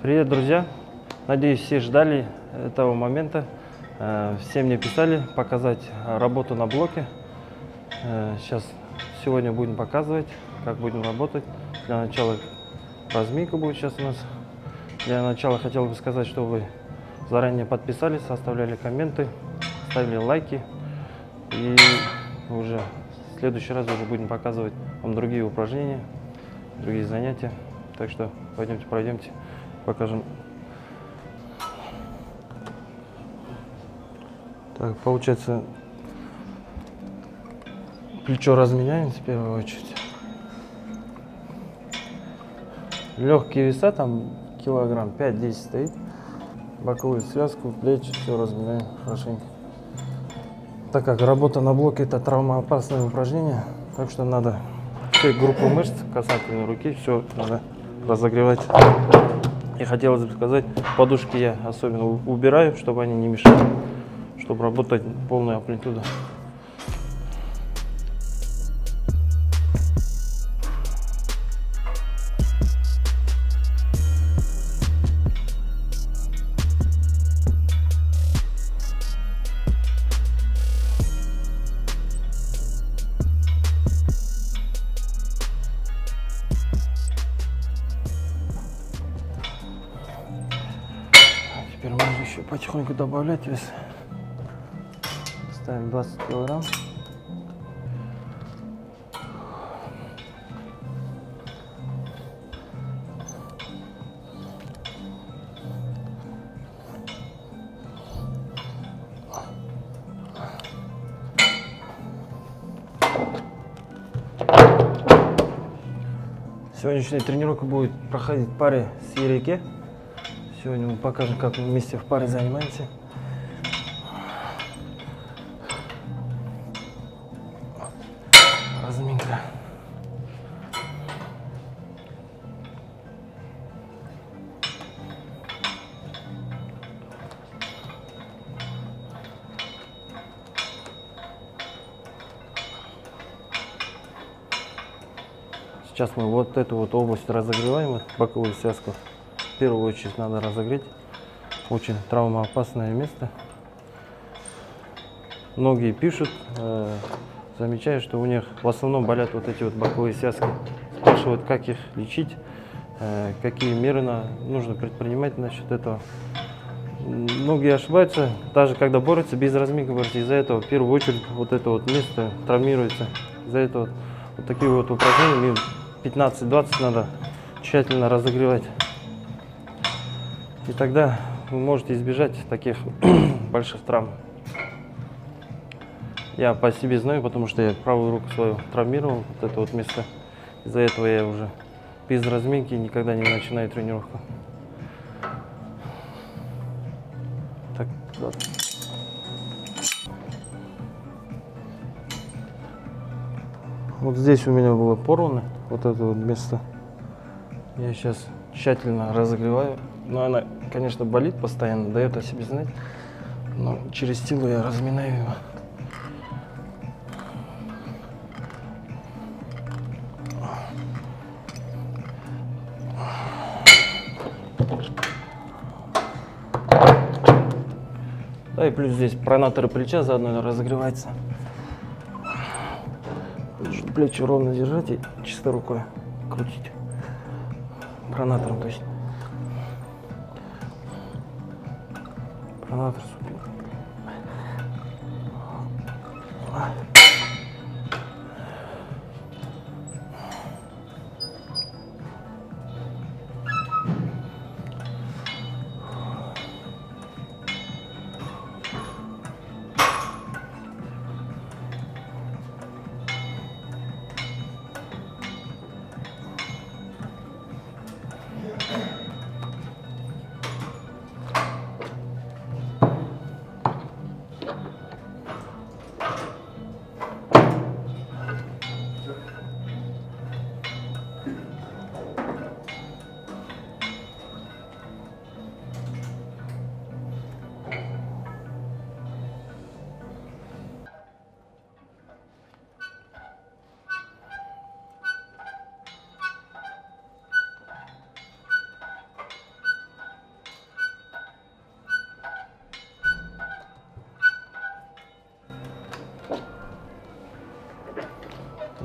Привет, друзья! Надеюсь, все ждали этого момента. Все мне писали показать работу на блоке. Сегодня будем показывать, как будем работать. Для начала разминка будет сейчас у нас. Для начала хотел бы сказать, что вы заранее подписались, оставляли комменты, ставили лайки. И уже в следующий раз уже будем показывать вам другие упражнения, другие занятия. Так что пойдемте, пройдемте, покажем. Так, получается, плечо разменяем в первую очередь. Легкие веса, там килограмм 5-10 стоит. Боковую связку, плечи, все разминаем хорошенько. Так как работа на блоке — это травмоопасное упражнение, так что надо все группу мышц касательно руки, все надо разогревать. И хотелось бы сказать, подушки я особенно убираю, чтобы они не мешали, чтобы работать полную амплитуду. Теперь можно еще потихоньку добавлять вес. Ставим 20 килограмм. Сегодняшняя тренировка будет проходить в паре с Ереке. Сегодня мы покажем, как мы вместе в паре занимаемся. Разминка. Сейчас мы вот эту вот область разогреваем, боковую связку. В первую очередь надо разогреть. Очень травмоопасное место. Многие пишут, замечаю, что у них в основном болят вот эти вот боковые связки. Спрашивают, как их лечить, какие меры нужно предпринимать насчет этого. Многие ошибаются, даже когда борются без разминки, из-за этого в первую очередь вот это вот место травмируется. Из-за этого вот такие вот упражнения 15-20 надо тщательно разогревать. И тогда вы можете избежать таких больших травм. Я по себе знаю, потому что я правую руку свою травмировал, вот это вот место. Из-за этого я уже без разминки никогда не начинаю тренировку. Так, да. Вот здесь у меня было порвано, вот это вот место. Я сейчас тщательно разогреваю. Но она, конечно, болит постоянно, дает о себе знать. Но через силу я разминаю его. Да, и плюс здесь пронаторы плеча заодно разогревается. Плечи ровно держать и чисто рукой крутить. Пронатором, то есть. Пронатор супер.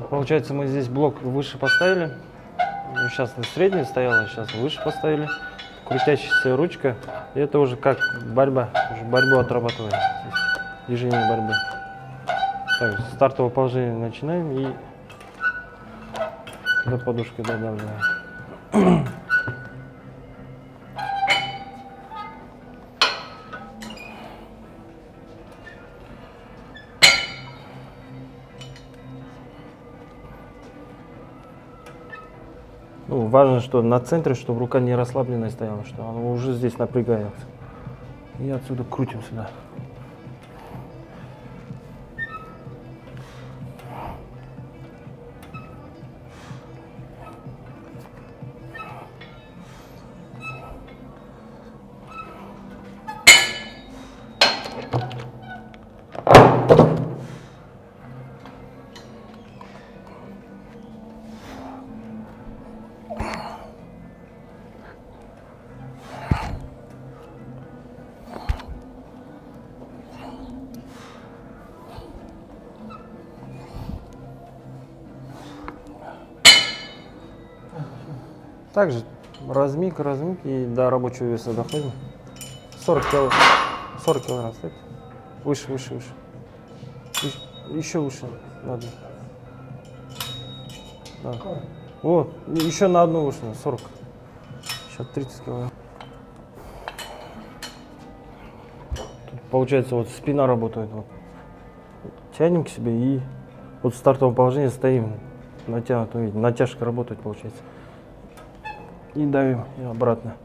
Получается, мы здесь блок выше поставили. Сейчас на средний стояла, сейчас выше поставили. Крутящаяся ручка. И это уже как борьба. Уже борьбу отрабатываем. Движение борьбы. Так, стартовое положение начинаем и до подушки додавливаем. Ну, важно, что на центре, чтобы рука не расслабленная стояла, что она уже здесь напрягается. И отсюда крутим сюда. Также размик и до рабочего веса доходим. 40 килограмм стоит. Выше. Еще выше надо. Да. Вот, еще на одну выше, 40. Сейчас 30 килограмм. Тут получается, вот спина работает. Вот. Тянем к себе и вот в стартовом положении стоим. Натяжка работает, получается. И давим и обратно.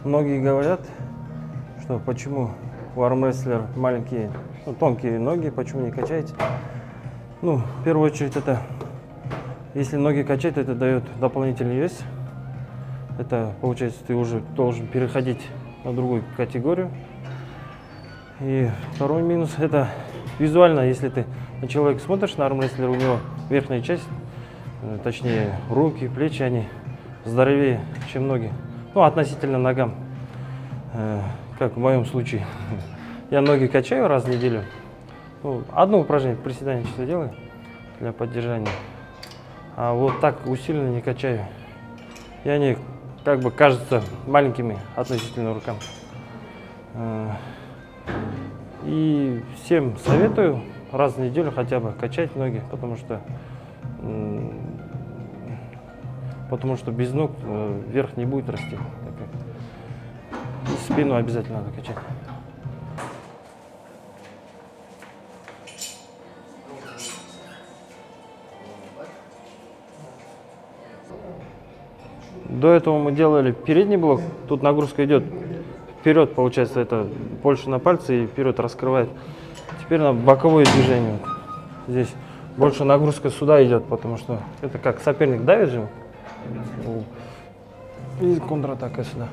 Многие говорят, что почему у армрестлера маленькие, тонкие ноги, почему не качаете? Ну, в первую очередь, это, если ноги качать, это дает дополнительный вес. Это, получается, ты уже должен переходить на другую категорию. И второй минус, это визуально, если ты на человека смотришь, на армрестлера, у него верхняя часть, точнее, руки, плечи, они здоровее, чем ноги. Ну, относительно ногам, как в моем случае. Я ноги качаю раз в неделю. Ну, одно упражнение, приседание чисто делаю для поддержания. А вот так усиленно не качаю. И они как бы кажутся маленькими относительно рукам. И всем советую раз в неделю хотя бы качать ноги, потому что без ног вверх не будет расти. И спину обязательно надо качать. До этого мы делали передний блок. Тут нагрузка идет вперед, получается, это больше на пальцы и вперед раскрывает. Теперь на боковое движение. Здесь больше нагрузка сюда идет, потому что это как соперник давит же. И контратака сюда.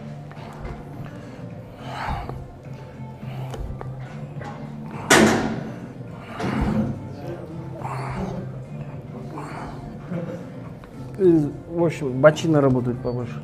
И, в общем, бочина работает побольше.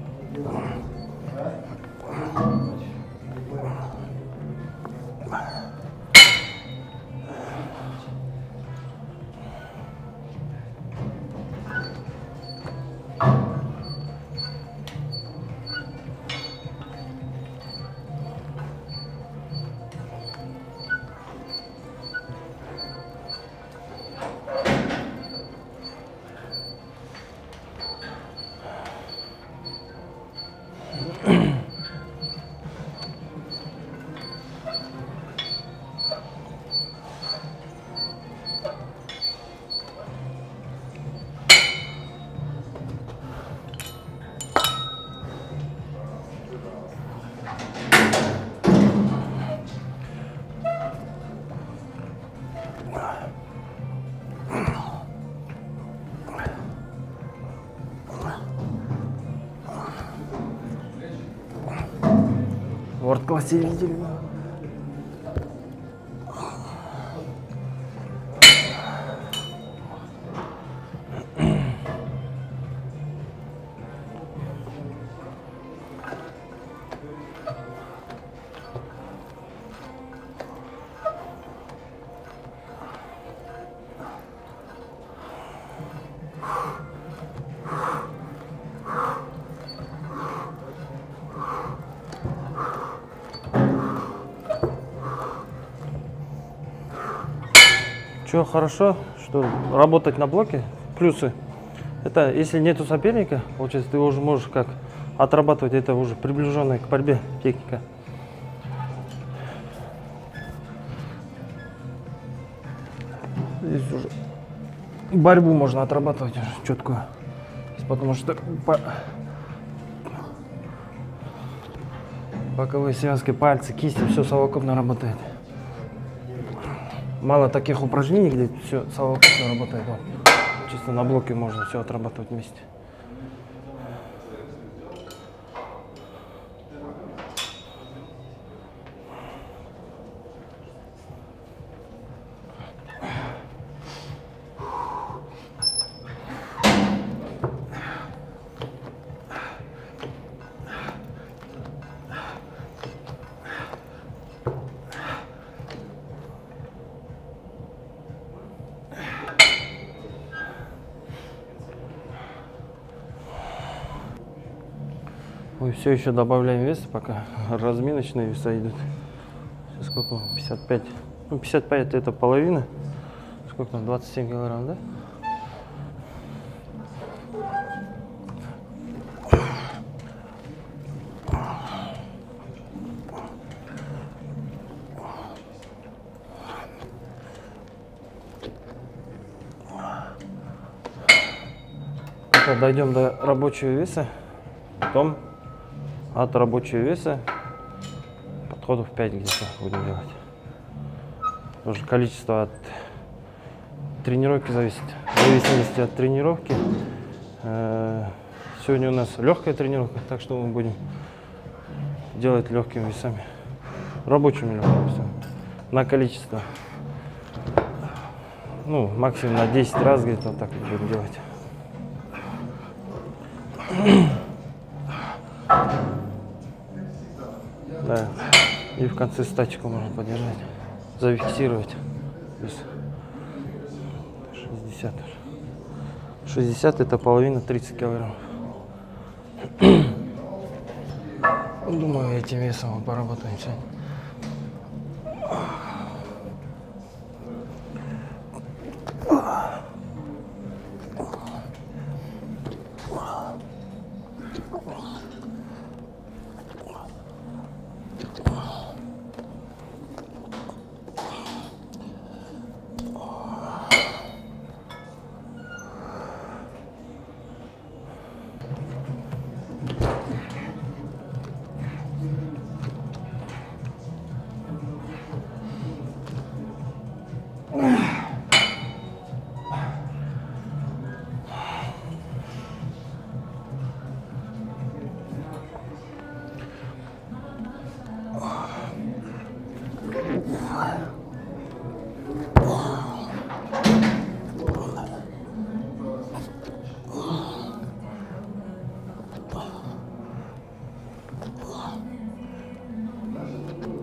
World-классе видели. Что хорошо, что работать на блоке, плюсы, это если нету соперника, получается, ты уже можешь как отрабатывать это уже приближенная к борьбе техника. Здесь уже борьбу можно отрабатывать уже четкую, потому что боковые связки, пальцы, кисти, все совокупно работает. Мало таких упражнений, где все совокупно работает. Вот. Чисто на блоке можно все отрабатывать вместе. Мы все еще добавляем вес, пока разминочные веса идут. Сейчас сколько? 55. Ну, 55 это половина. Сколько? 27 килограмм, да? Пока дойдем до рабочего веса, потом от рабочего веса подходов 5 где-то будем делать. Тоже количество от тренировки зависит. В зависимости от тренировки. Сегодня у нас легкая тренировка, так что мы будем делать легкими весами. Рабочими легкими весами. На количество. Ну, максимум на 10 раз где-то вот так будем делать. Да. И в конце статику можно подержать, зафиксировать. 60. 60 это половина 30 килограмм. Думаю, этим весом мы поработаем сегодня.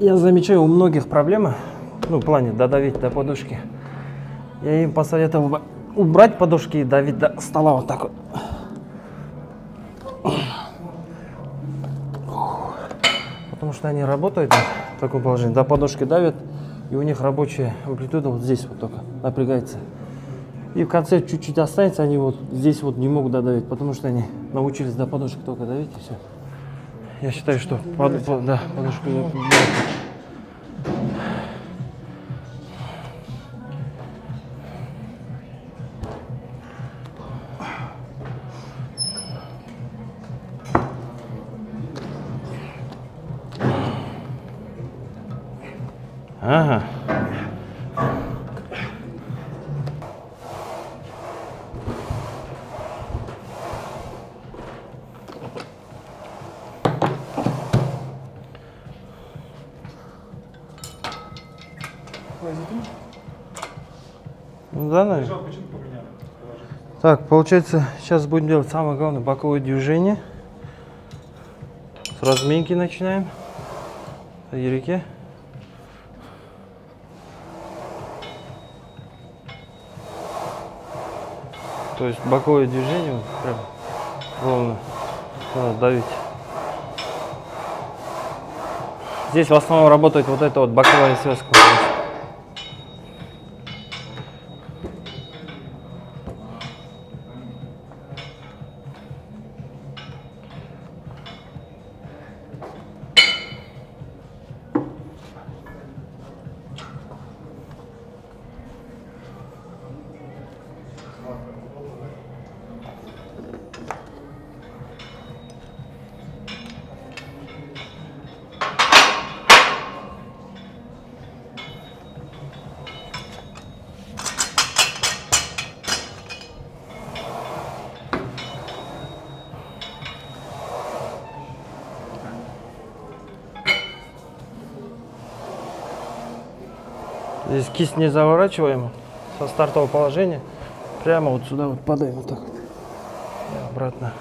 Я замечаю, у многих проблема, ну, в плане додавить до подушки. Я им посоветовал бы убрать подушки и давить до стола вот так вот. Потому что они работают в таком положении, до подушки давят, и у них рабочая амплитуда вот здесь вот только напрягается. И в конце чуть-чуть останется, они вот здесь вот не могут додавить, потому что они научились до подушки только давить и все. Я считаю, что подушку ага. Сквозит. Ну да, наверное. Так, получается, сейчас будем делать самое главное боковое движение. С разминки начинаем. Ереке. То есть боковое движение, вот, прям ровно надо давить. Здесь в основном работает вот эта вот боковая связка. Здесь кисть не заворачиваем со стартового положения. Прямо вот сюда вот падаем вот так вот. И обратно.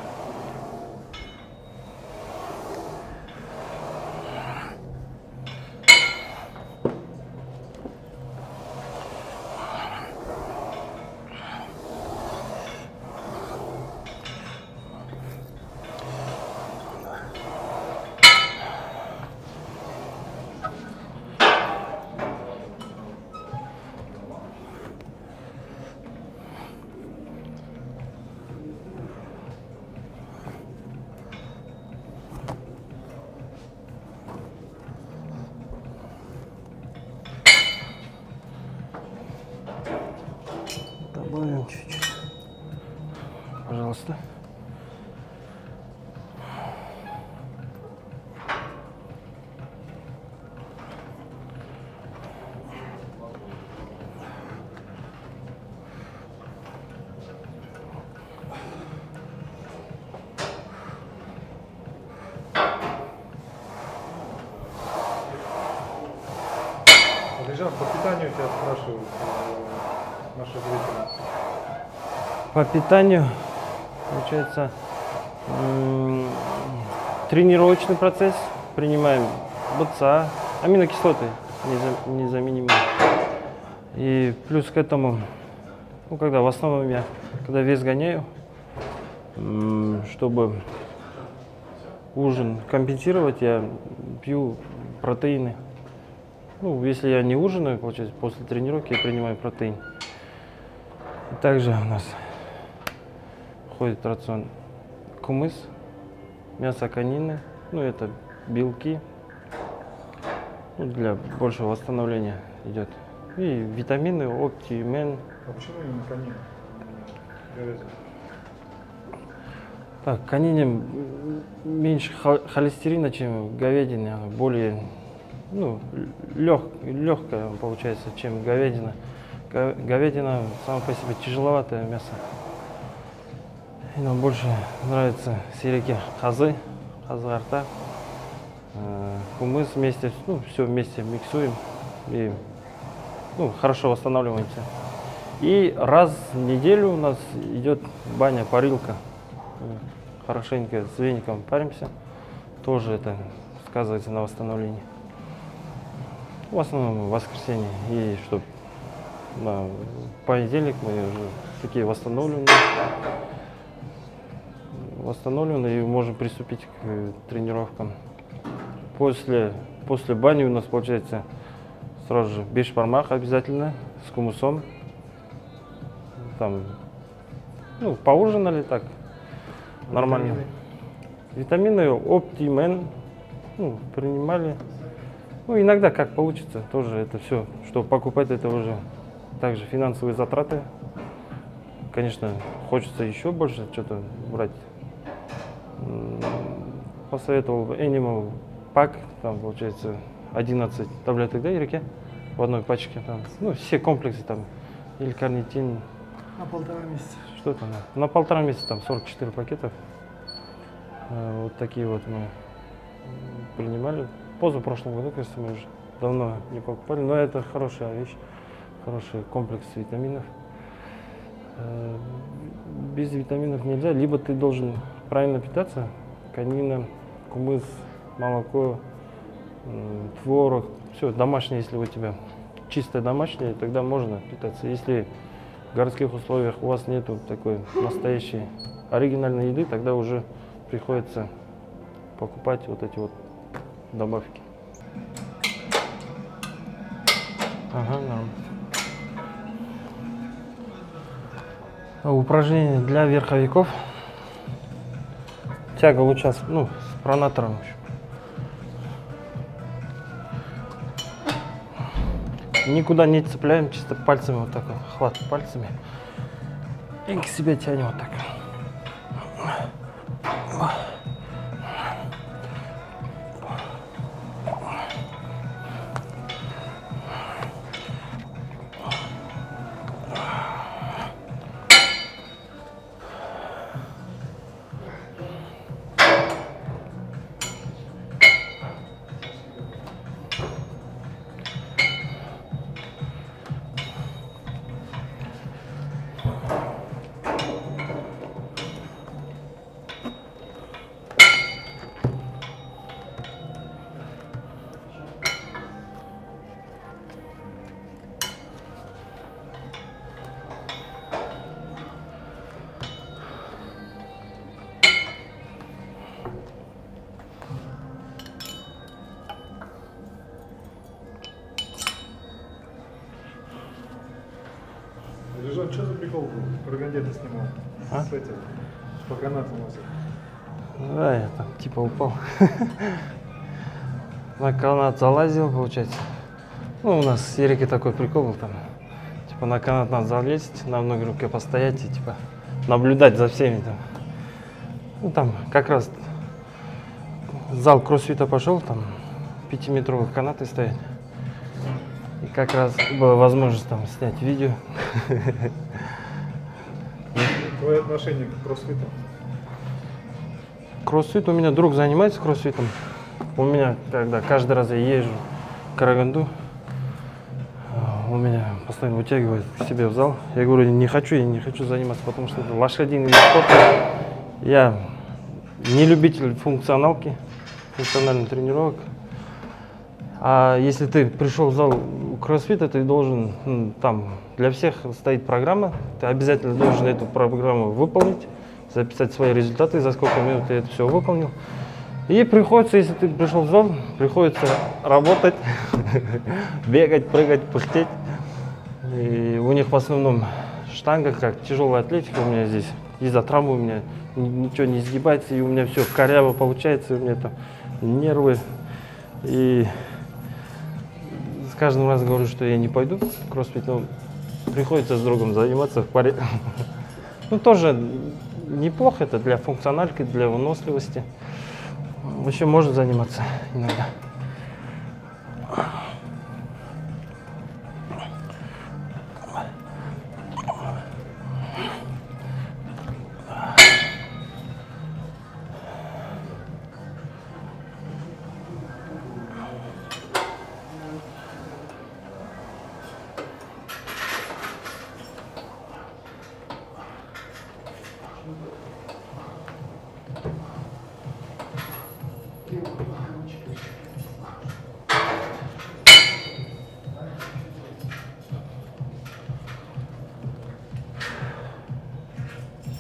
Добавим чуть-чуть. Пожалуйста. Лежав, по питанию тебя спрашивают наши зрители. По питанию, получается, тренировочный процесс. Принимаем БЦА, аминокислоты незаменимые. И плюс к этому, ну, когда в основном я, когда вес гоняю, чтобы ужин компенсировать, я пью протеины. Ну, если я не ужинаю, получается, после тренировки я принимаю протеин. И также у нас входит в рацион кумыс, мясо конины, ну, это белки, ну, для большего восстановления идет. И витамины, оптимен. А почему именно конина? Так, конине меньше холестерина, чем в говядине, она более, ну, легкая получается, чем говядина. Говядина сама по себе тяжеловатое мясо. И нам больше нравится сиреки хазы арта, кумыс вместе, ну, все вместе миксуем и, ну, хорошо восстанавливаемся. И раз в неделю у нас идет баня, парилка. Хорошенько с веником паримся. Тоже это сказывается на восстановлении. В основном в воскресенье. И чтобы на понедельник мы уже такие восстановленные и можем приступить к тренировкам. После бани у нас получается сразу же бешпармак обязательно с кумусом. Там, ну, поужинали так, нормально. Витамины, оптимен, ну, принимали. Ну, иногда как получится, тоже это все, что покупать, это уже также финансовые затраты. Конечно, хочется еще больше что-то брать. Посоветовал Animal Pack, там получается 11 таблеток, да, Ереке? В одной пачке, там, ну, все комплексы там, или карнитин. На 1,5 месяца. Что там? На 1,5 месяца там 44 пакетов. Вот такие вот мы принимали. Позапрошлом году, кажется, мы уже давно не покупали, но это хорошая вещь, хороший комплекс витаминов. Без витаминов нельзя, либо ты должен правильно питаться, конина, кумыс, молоко, творог, все домашнее, если у тебя чисто домашнее, тогда можно питаться. Если в городских условиях у вас нету такой настоящей оригинальной еды, тогда уже приходится покупать вот эти вот добавки. Ага, нормально. Упражнение для верховиков. Тяга луча, ну, с пронатором. Никуда не цепляем, чисто пальцами вот так вот, хват пальцами. И к себе тянем вот так. Лежал, что за прикол был? Про Гандета снимал. А? С этим. По канату носит. Да, я там типа упал. На канат залазил, получается. Ну, у нас с Ерикой такой прикол был там. Типа на канат надо залезть, на одной руке постоять и типа наблюдать за всеми там. Ну, там как раз зал кроссфита пошел, там 5-метровые канаты стоят. И как раз была возможность там снять видео. Твое отношение к кроссфиту? Кроссфит, у меня друг занимается кроссфитом. У меня, когда каждый раз я езжу в Караганду, он меня постоянно утягивает к себе в зал. Я говорю, я не хочу заниматься, потому что это лошадиный вид спорта. Я не любитель функционалки, функциональных тренировок. А если ты пришел в зал кроссфита, ты должен, там для всех стоит программа, ты обязательно должен эту программу выполнить, записать свои результаты, за сколько минут ты это все выполнил. И приходится, если ты пришел в зал, приходится работать, бегать, прыгать, пыхтеть. И у них в основном штанга, как тяжелая атлетика у меня здесь. Из-за травмы у меня ничего не изгибается, и у меня все коряво получается, у меня там нервы. И с каждым разом говорю, что я не пойду в кроссфит, но приходится с другом заниматься в паре. Ну, тоже неплохо, это для функциональки, для выносливости. Еще можно заниматься иногда.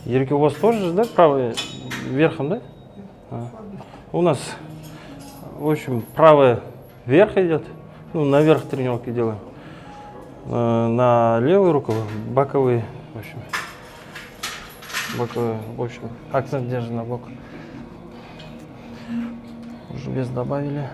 Ерик, у вас тоже, да, правая верхом, да? У нас, в общем, правая вверх идет, ну, наверх тренировки делаем. На левую руку боковые, в общем, акцент держим на бок. Уже вес добавили.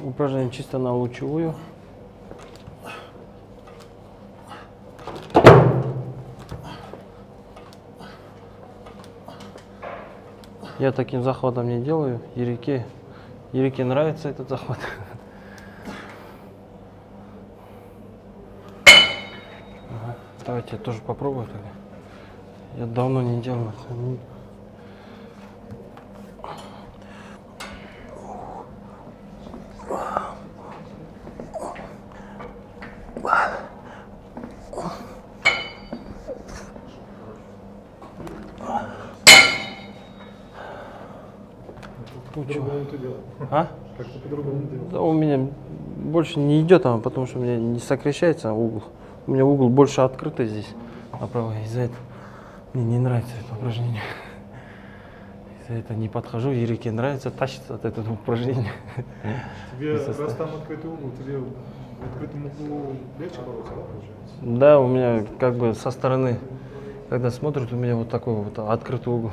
упражнение чисто на лучевую. Я таким захватом не делаю. Ирике нравится этот захват. Ага. Давайте я тоже попробую тогда. Я давно не делал. По-другому ты делал. А? Как-то по-другому делал. Да, у меня больше не идет, потому что у меня не сокращается угол. У меня угол больше открытый здесь, направо. Из-за этого мне не нравится это упражнение. Из-за этого не подхожу. Ирике нравится, тащится от этого упражнения. Тебе, раз там открытый угол, тебе в открытом углу легче бороться, да, получается? Да, у меня как бы со стороны, когда смотрят, у меня вот такой вот открытый угол.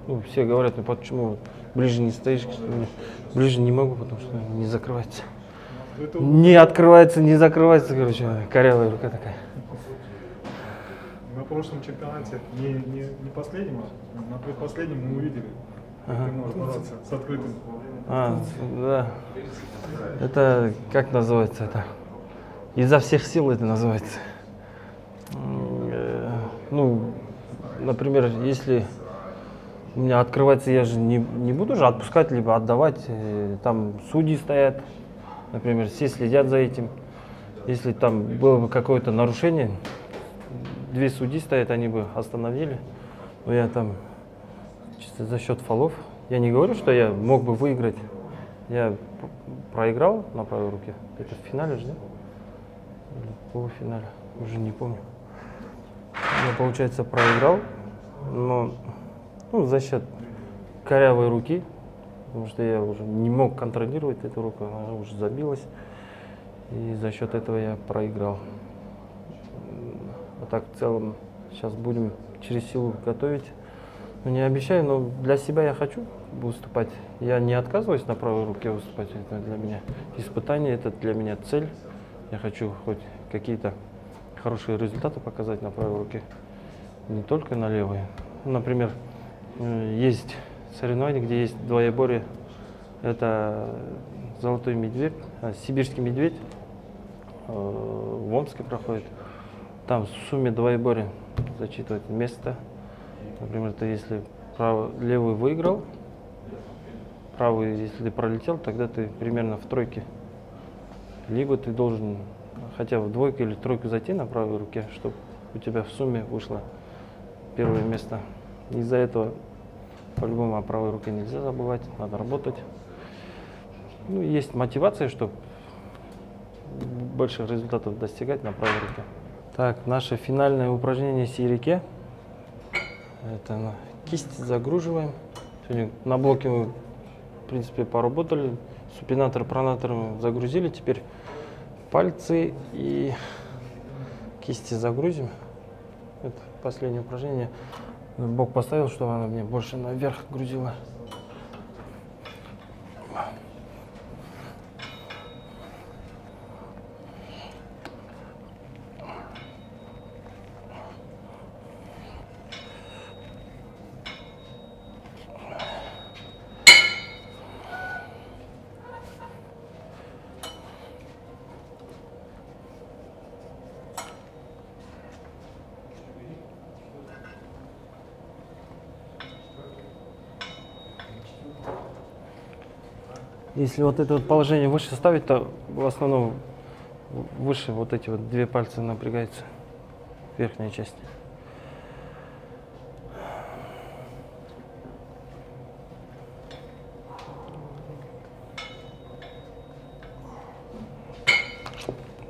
Ну, все говорят, ну почему ближе не стоишь? Ближе не могу, потому что не закрывается. Не открывается, не закрывается, короче, корявая рука такая. На прошлом чемпионате, не последнем, а на предпоследнем мы увидели, как ты можешь бороться с открытым. Да. Это, как называется это? Изо всех сил это называется. Ну, например, если у меня открывается, я же не буду же отпускать, либо отдавать. Там судьи стоят, например, все следят за этим. Если там было бы какое-то нарушение, 2 судьи стоят, они бы остановили. Но я там чисто за счет фолов. Я не говорю, что я мог бы выиграть. Я проиграл на правой руке. Это в финале же, да? Или в полуфинале, уже не помню. Я, получается, проиграл, но за счет корявой руки, потому что я уже не мог контролировать эту руку, она уже забилась, и за счет этого я проиграл. А так в целом сейчас будем через силу готовить. Ну, не обещаю, но для себя я хочу выступать. Я не отказываюсь на правой руке выступать, это для меня испытание, это для меня цель. Я хочу хоть какие-то хорошие результаты показать на правой руке, не только на левой. Например, есть соревнования, где есть двоеборье. Это золотой медведь, сибирский медведь в Омске проходит. Там в сумме двоеборье зачитывает место. Например, ты если левый выиграл, правый, если ты пролетел, тогда ты примерно в тройке. Либо ты должен хотя бы в двойку или тройку зайти на правой руке, чтобы у тебя в сумме вышло первое место. Из-за этого по-любому о правой руке нельзя забывать, надо работать. Ну, есть мотивация, чтобы больших результатов достигать на правой руке. Так, наше финальное упражнение с Ирике. Это на кисть загруживаем. Сегодня на блоке мы, в принципе, поработали. Супинатор, пронатор мы загрузили. Теперь пальцы и кисти загрузим. Это последнее упражнение. Бок поставил, чтобы она мне больше наверх грузила. Если вот это вот положение выше ставить, то в основном выше вот эти вот 2 пальца напрягаются, верхняя часть.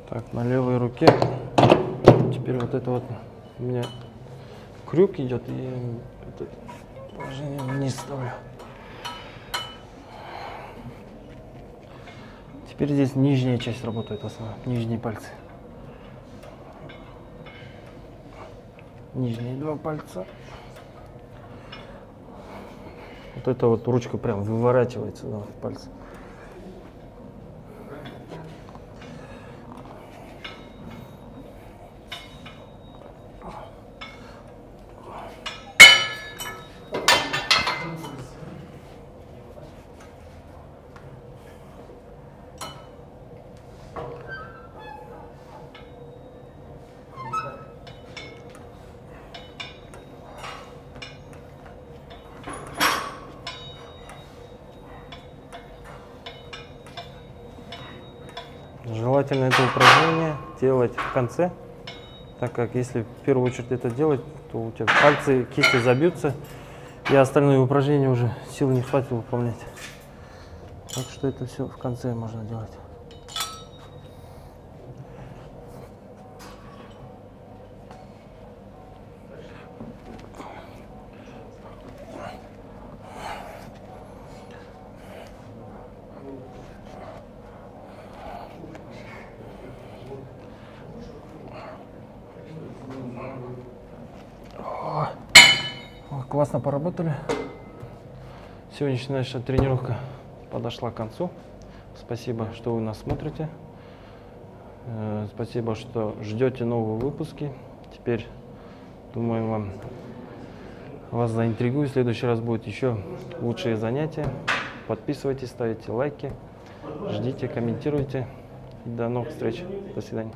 Так, на левой руке теперь вот это вот у меня крюк идет, и я это положение вниз ставлю. Теперь здесь нижняя часть работает в основном, нижние пальцы. Нижние 2 пальца. Вот эта вот ручка прям выворачивается, да, в пальцы. Желательно это упражнение делать в конце, так как если в первую очередь это делать, то у тебя пальцы, кисти забьются, и остальные упражнения уже сил не хватит выполнять. Так что это все в конце можно делать. Классно поработали. Сегодняшняя наша тренировка подошла к концу. Спасибо, что вы нас смотрите. Спасибо, что ждете новые выпуски. Теперь, думаю, вас заинтригую. В следующий раз будет еще лучшие занятия. Подписывайтесь, ставите лайки, ждите, комментируйте. До новых встреч. До свидания.